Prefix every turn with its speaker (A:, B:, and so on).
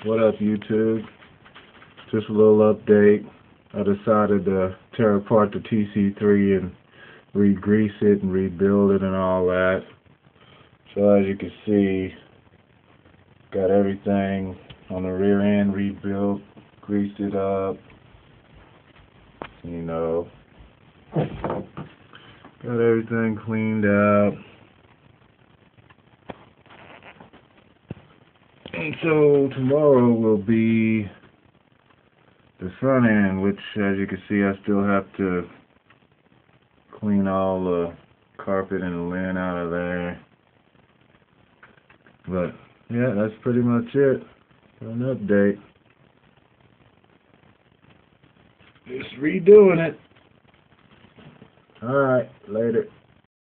A: What up, YouTube? Just a little update. I decided to tear apart the TC3 and re-grease it and rebuild it and all that. So as you can see, got everything on the rear end rebuilt, greased it up, got everything cleaned out. And so tomorrow will be the front end, which as you can see I still have to clean all the carpet and the linen out of there. But yeah, that's pretty much it for an update. Just redoing it. Alright, later.